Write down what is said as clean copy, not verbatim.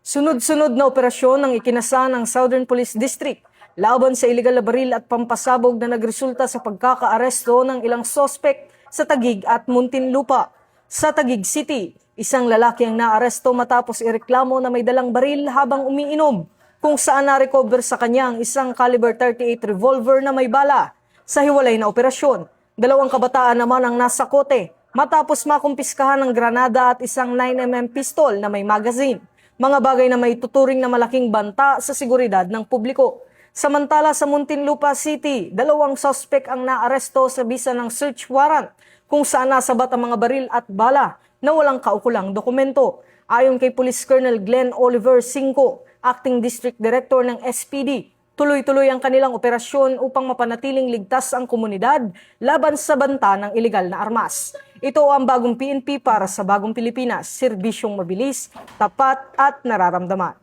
Sunod-sunod na operasyon ang ikinasa ng Southern Police District laban sa iligal na baril at pampasabog na nagresulta sa pagkakaaresto ng ilang sospek sa Taguig at Muntinlupa. Sa Taguig City, isang lalaki ang naaresto matapos ireklamo na may dalang baril habang umiinom, kung saan na-recover sa kanya ang isang caliber 38 revolver na may bala. Sa hiwalay na operasyon, 2 kabataan naman ang nasa kote matapos makumpiskahan ng granada at isang 9mm pistol na may magazine. Mga bagay na may tuturing na malaking banta sa seguridad ng publiko. Samantala sa Muntinlupa City, 2 suspect ang naaresto sa bisa ng search warrant kung saan nasabat ang mga baril at bala na walang kaukulang dokumento. Ayon kay Police Colonel Glenn Oliver Cinco, Acting District Director ng SPD, tuloy-tuloy ang kanilang operasyon upang mapanatiling ligtas ang komunidad laban sa banta ng iligal na armas. Ito ang bagong PNP para sa bagong Pilipinas, serbisyong mabilis, tapat at nararamdaman.